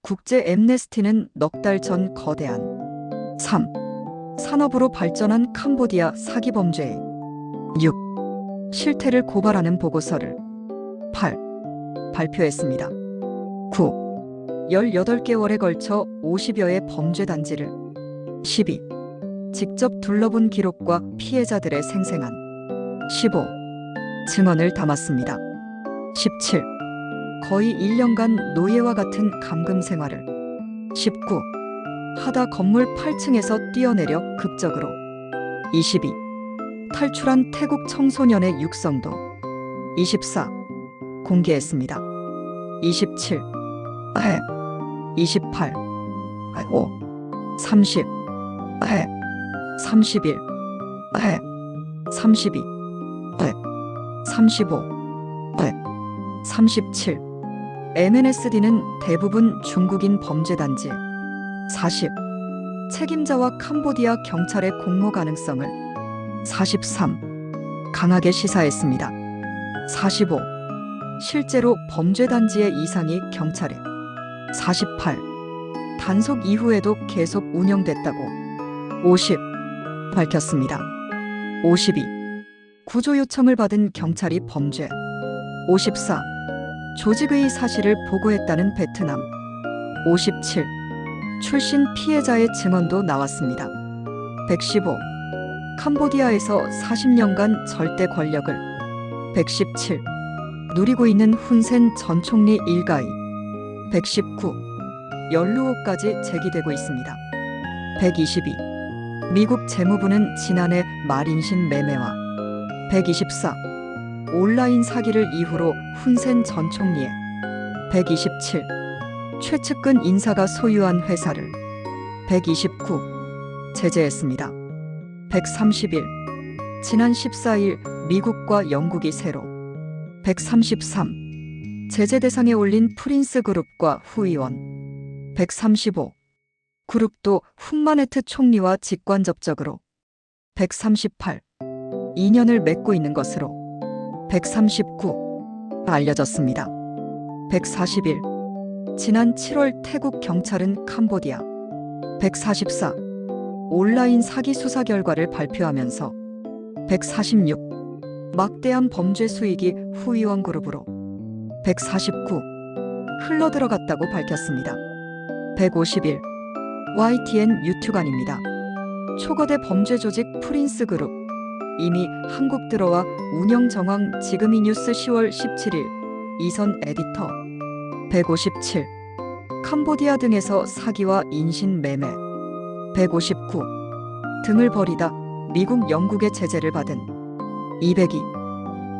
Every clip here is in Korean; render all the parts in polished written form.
국제 엠네스티는 넉 달 전 거대한 3. 산업으로 발전한 캄보디아 사기 범죄에 6. 실태를 고발하는 보고서를 8. 발표했습니다. 9. 18개월에 걸쳐 50여의 범죄 단지를 12. 직접 둘러본 기록과 피해자들의 생생한 15. 증언을 담았습니다. 17. 거의 1년간 노예와 같은 감금 생활을 19. 하다 건물 8층에서 뛰어내려 극적으로 22. 탈출한 태국 청소년의 육성도 24. 공개했습니다. 27. 28. 5. 30. 31. 32. 35. 37. MNSD는 대부분 중국인 범죄단지 40. 책임자와 캄보디아 경찰의 공모 가능성을 43. 강하게 시사했습니다. 45. 실제로 범죄단지의 이상이 경찰에 48. 단속 이후에도 계속 운영됐다고 50. 밝혔습니다. 52. 구조 요청을 받은 경찰이 범죄 54. 조직의 사실을 보고했다는 베트남 57. 출신 피해자의 증언도 나왔습니다. 115. 캄보디아에서 40년간 절대 권력을 117. 누리고 있는 훈센 전 총리 일가의 119. 연루호까지 제기되고 있습니다. 122. 미국 재무부는 지난해 말인신 매매와 124. 온라인 사기를 이후로 훈센 전 총리의 127. 최측근 인사가 소유한 회사를 129. 제재했습니다. 131. 지난 14일 미국과 영국이 새로 133. 제재 대상에 올린 프린스 그룹과 후의원 135. 그룹도 훈마네트 총리와 직관접적으로 138. 인연을 맺고 있는 것으로 139. 알려졌습니다. 141. 지난 7월 태국 경찰은 캄보디아 144. 온라인 사기 수사 결과를 발표하면서 146. 막대한 범죄 수익이 후의원 그룹으로 149. 흘러들어갔다고 밝혔습니다. 151. YTN 유튜관입니다. 초거대 범죄 조직 프린스 그룹 이미 한국 들어와 운영 정황 지금이 뉴스 10월 17일 이선 에디터 157. 캄보디아 등에서 사기와 인신 매매 159. 등을 벌이다 미국 영국의 제재를 받은 202.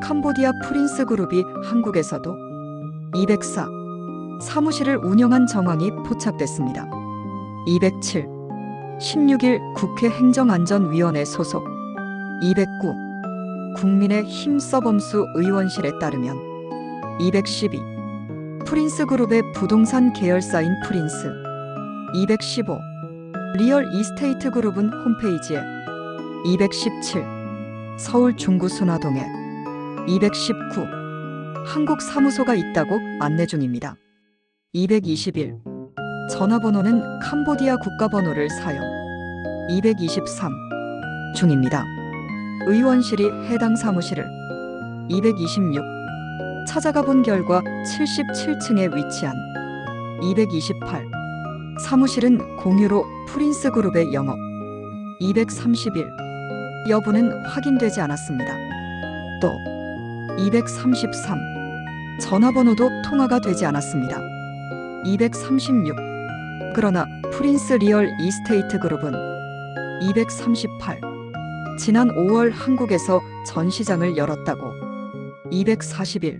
캄보디아 프린스 그룹이 한국에서도 204. 사무실을 운영한 정황이 포착됐습니다. 207. 16일 국회 행정안전위원회 소속 209. 국민의 힘 서범수 의원실에 따르면 212. 프린스 그룹의 부동산 계열사인 프린스 215. 리얼 이스테이트 그룹은 홈페이지에 217. 서울 중구 순화동에 219. 한국 사무소가 있다고 안내 중입니다. 221. 전화번호는 캄보디아 국가번호를 사용 223. 중입니다. 의원실이 해당 사무실을 226. 찾아가 본 결과 77층에 위치한 228. 사무실은 공유로 프린스 그룹의 영업 231. 여부는 확인되지 않았습니다. 또 233. 전화번호도 통화가 되지 않았습니다. 236. 그러나 프린스 리얼 이스테이트 그룹은 238. 지난 5월 한국에서 전시장을 열었다고 241.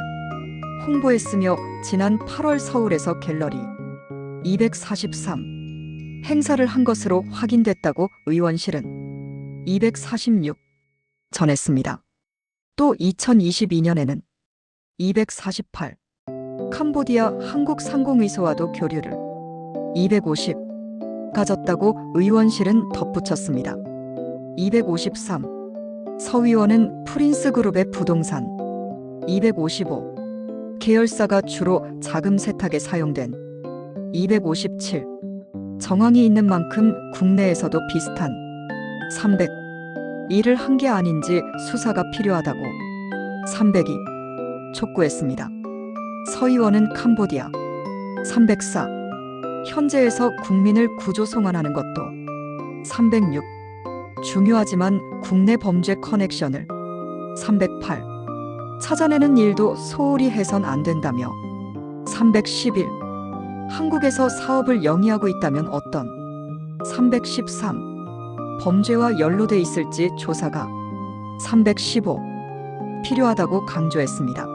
홍보했으며 지난 8월 서울에서 갤러리 243. 행사를 한 것으로 확인됐다고 의원실은 246. 전했습니다. 또 2022년에는 248. 캄보디아 한국상공의소와도 교류를 250. 가졌다고 의원실은 덧붙였습니다. 253. 서위원은 프린스 그룹의 부동산 255. 계열사가 주로 자금 세탁에 사용된 257. 정황이 있는 만큼 국내에서도 비슷한 300. 일을 한 게 아닌지 수사가 필요하다고 302. 촉구했습니다. 서 의원은 캄보디아 304. 현재에서 국민을 구조 송환하는 것도 306. 중요하지만 국내 범죄 커넥션을 308. 찾아내는 일도 소홀히 해선 안 된다며 311. 한국에서 사업을 영위하고 있다면 어떤 313. 범죄와 연루돼 있을지 조사가 315. 필요하다고 강조했습니다.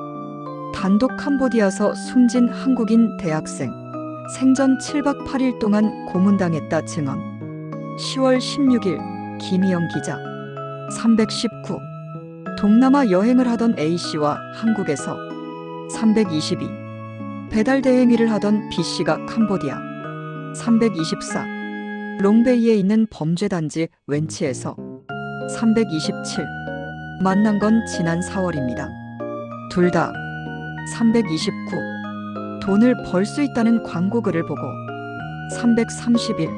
단독 캄보디아서 숨진 한국인 대학생 생전 7박 8일 동안 고문당했다 증언 10월 16일 김희영 기자 319. 동남아 여행을 하던 A씨와 한국에서 322. 배달 대행 일을 하던 B씨가 캄보디아 324. 롱베이에 있는 범죄단지 웬치에서 327. 만난 건 지난 4월입니다. 둘 다 329. 돈을 벌 수 있다는 광고글을 보고 331.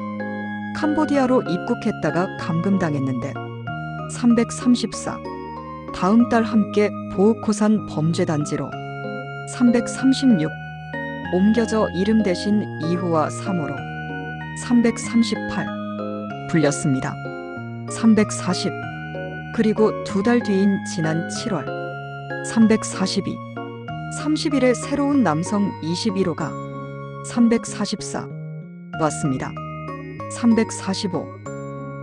캄보디아로 입국했다가 감금당했는데 334. 다음 달 함께 보호코산 범죄단지로 336. 옮겨져 이름 대신 2호와 3호로 338. 불렸습니다. 340. 그리고 두 달 뒤인 지난 7월 342. 30일에 새로운 남성 21호가 344. 왔습니다. 345.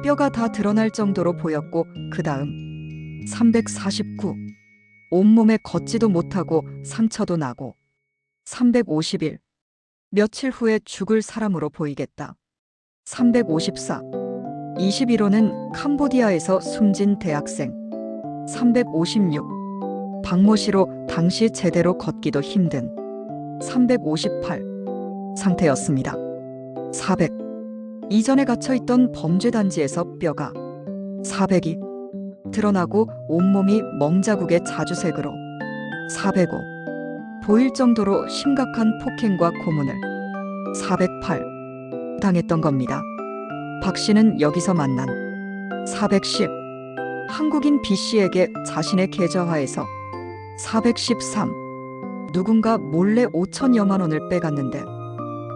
뼈가 다 드러날 정도로 보였고 그 다음 349. 온몸에 걷지도 못하고 상처도 나고 351. 며칠 후에 죽을 사람으로 보이겠다. 354. 21호는 캄보디아에서 숨진 대학생 356. 박모씨로 당시 제대로 걷기도 힘든 358. 상태였습니다. 400. 이전에 갇혀있던 범죄단지에서 뼈가 402. 드러나고 온몸이 멍자국의 자주색으로 405. 보일 정도로 심각한 폭행과 고문을 408. 당했던 겁니다. 박 씨는 여기서 만난 410. 한국인 B 씨에게 자신의 계좌화에서 413. 누군가 몰래 5천여만 원을 빼갔는데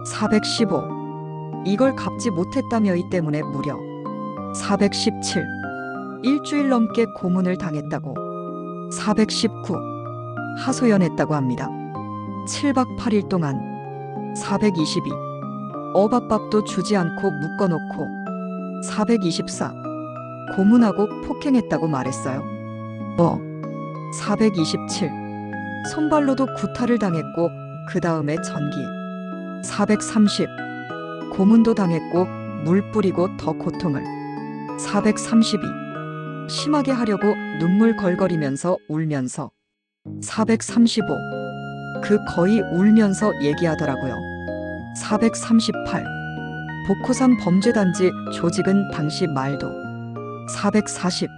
415. 이걸 갚지 못했다며 이 때문에 무려 417. 일주일 넘게 고문을 당했다고 419. 하소연했다고 합니다. 7박 8일 동안 422. 어밥밥도 주지 않고 묶어놓고 424. 고문하고 폭행했다고 말했어요. 427. 손발로도 구타를 당했고 그 다음에 전기 430. 고문도 당했고 물 뿌리고 더 고통을 432. 심하게 하려고 눈물 걸거리면서 울면서 435. 그 거의 울면서 얘기하더라고요. 438. 보코산 범죄단지 조직은 당시 말도 440.